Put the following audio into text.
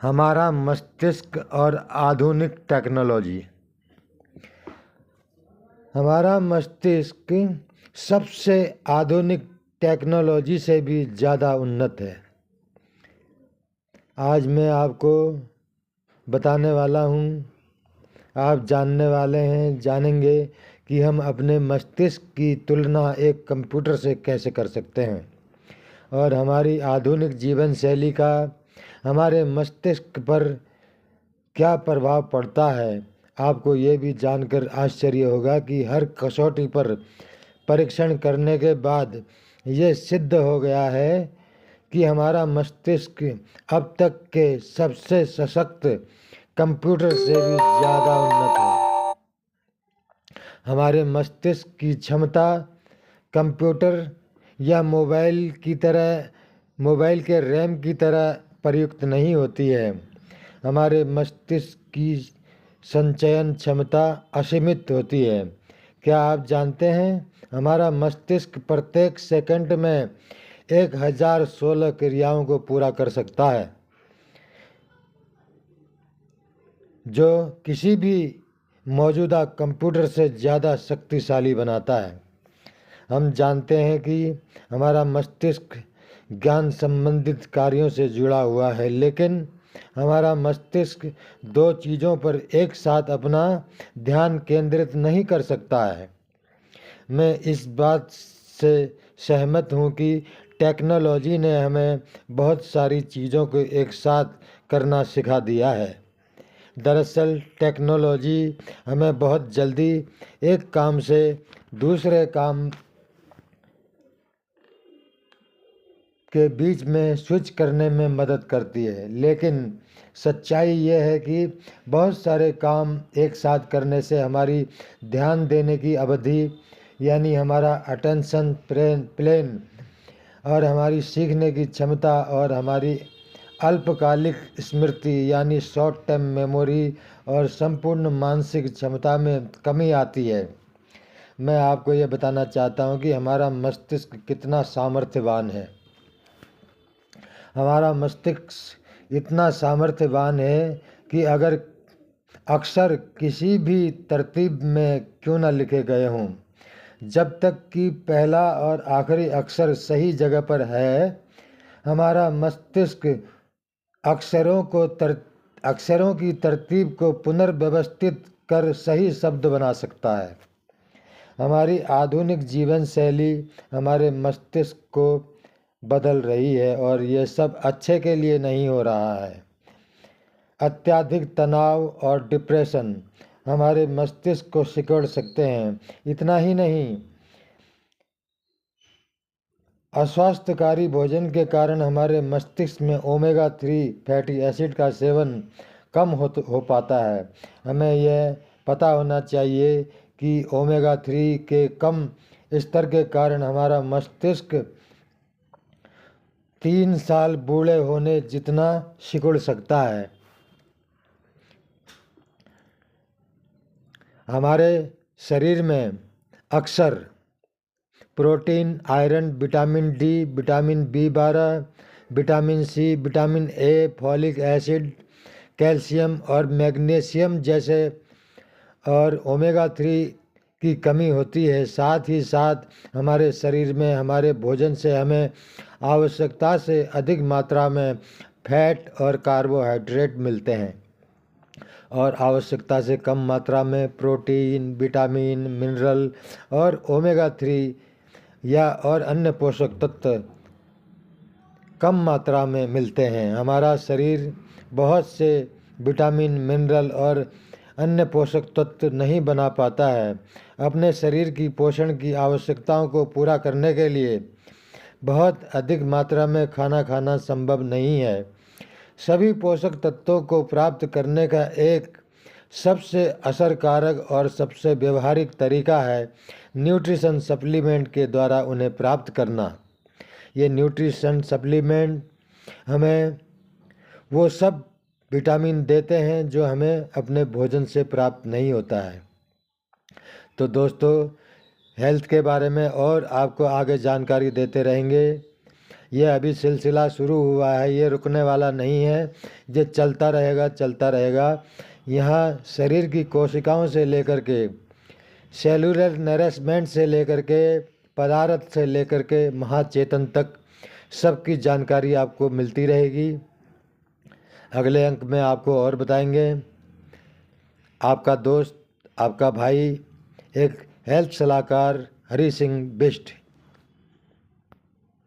हमारा मस्तिष्क और आधुनिक टेक्नोलॉजी। हमारा मस्तिष्क सबसे आधुनिक टेक्नोलॉजी से भी ज़्यादा उन्नत है। आज मैं आपको बताने वाला हूँ, आप जानने वाले हैं, जानेंगे कि हम अपने मस्तिष्क की तुलना एक कंप्यूटर से कैसे कर सकते हैं और हमारी आधुनिक जीवन शैली का हमारे मस्तिष्क पर क्या प्रभाव पड़ता है। आपको ये भी जानकर आश्चर्य होगा कि हर कसौटी पर परीक्षण करने के बाद ये सिद्ध हो गया है कि हमारा मस्तिष्क अब तक के सबसे सशक्त कंप्यूटर से भी ज़्यादा उन्नत है। हमारे मस्तिष्क की क्षमता कंप्यूटर या मोबाइल के रैम की तरह प्रयुक्त नहीं होती है। हमारे मस्तिष्क की संचयन क्षमता असीमित होती है। क्या आप जानते हैं, हमारा मस्तिष्क प्रत्येक सेकंड में 1016 क्रियाओं को पूरा कर सकता है, जो किसी भी मौजूदा कंप्यूटर से ज़्यादा शक्तिशाली बनाता है। हम जानते हैं कि हमारा मस्तिष्क ज्ञान संबंधित कार्यों से जुड़ा हुआ है, लेकिन हमारा मस्तिष्क दो चीज़ों पर एक साथ अपना ध्यान केंद्रित नहीं कर सकता है। मैं इस बात से सहमत हूँ कि टेक्नोलॉजी ने हमें बहुत सारी चीज़ों को एक साथ करना सिखा दिया है। दरअसल टेक्नोलॉजी हमें बहुत जल्दी एक काम से दूसरे काम के बीच में स्विच करने में मदद करती है, लेकिन सच्चाई ये है कि बहुत सारे काम एक साथ करने से हमारी ध्यान देने की अवधि यानी हमारा अटेंशन प्लेन और हमारी सीखने की क्षमता और हमारी अल्पकालिक स्मृति यानी शॉर्ट टर्म मेमोरी और संपूर्ण मानसिक क्षमता में कमी आती है। मैं आपको ये बताना चाहता हूँ कि हमारा मस्तिष्क कितना सामर्थ्यवान है। हमारा मस्तिष्क इतना सामर्थ्यवान है कि अगर अक्षर किसी भी तरतीब में क्यों न लिखे गए हों, जब तक कि पहला और आखिरी अक्षर सही जगह पर है, हमारा मस्तिष्क अक्षरों की तरतीब को पुनर्व्यवस्थित कर सही शब्द बना सकता है। हमारी आधुनिक जीवन शैली हमारे मस्तिष्क को बदल रही है और ये सब अच्छे के लिए नहीं हो रहा है। अत्यधिक तनाव और डिप्रेशन हमारे मस्तिष्क को सिकोड़ सकते हैं। इतना ही नहीं, अस्वास्थ्यकारी भोजन के कारण हमारे मस्तिष्क में ओमेगा 3 फैटी एसिड का सेवन कम हो पाता है। हमें यह पता होना चाहिए कि ओमेगा 3 के कम स्तर के कारण हमारा मस्तिष्क 3 साल बूढ़े होने जितना सिकुड़ सकता है। हमारे शरीर में अक्सर protein, iron, vitamin D, vitamin B12, vitamin C, vitamin A, folic acid, calcium और मैग्नीशियम जैसे और ओमेगा 3 की कमी होती है। साथ ही साथ हमारे शरीर में हमारे भोजन से हमें आवश्यकता से अधिक मात्रा में फैट और कार्बोहाइड्रेट मिलते हैं और आवश्यकता से कम मात्रा में प्रोटीन, विटामिन, मिनरल और ओमेगा 3 या और अन्य पोषक तत्व कम मात्रा में मिलते हैं। हमारा शरीर बहुत से विटामिन, मिनरल और अन्य पोषक तत्व नहीं बना पाता है। अपने शरीर की पोषण की आवश्यकताओं को पूरा करने के लिए बहुत अधिक मात्रा में खाना खाना संभव नहीं है। सभी पोषक तत्वों को प्राप्त करने का एक सबसे असरकारक और सबसे व्यवहारिक तरीका है न्यूट्रिशन सप्लीमेंट के द्वारा उन्हें प्राप्त करना। ये न्यूट्रिशन सप्लीमेंट हमें वो सब विटामिन देते हैं जो हमें अपने भोजन से प्राप्त नहीं होता है। तो दोस्तों, हेल्थ के बारे में और आपको आगे जानकारी देते रहेंगे। ये अभी सिलसिला शुरू हुआ है, ये रुकने वाला नहीं है, ये चलता रहेगा चलता रहेगा। यहाँ शरीर की कोशिकाओं से लेकर के, सेलुलर नरिशमेंट से लेकर के, पदार्थ से लेकर के महाचेतन तक सबकी जानकारी आपको मिलती रहेगी। अगले अंक में आपको और बताएंगे। आपका दोस्त, आपका भाई, एक हेल्थ सलाहकार हरी सिंह बिष्ट।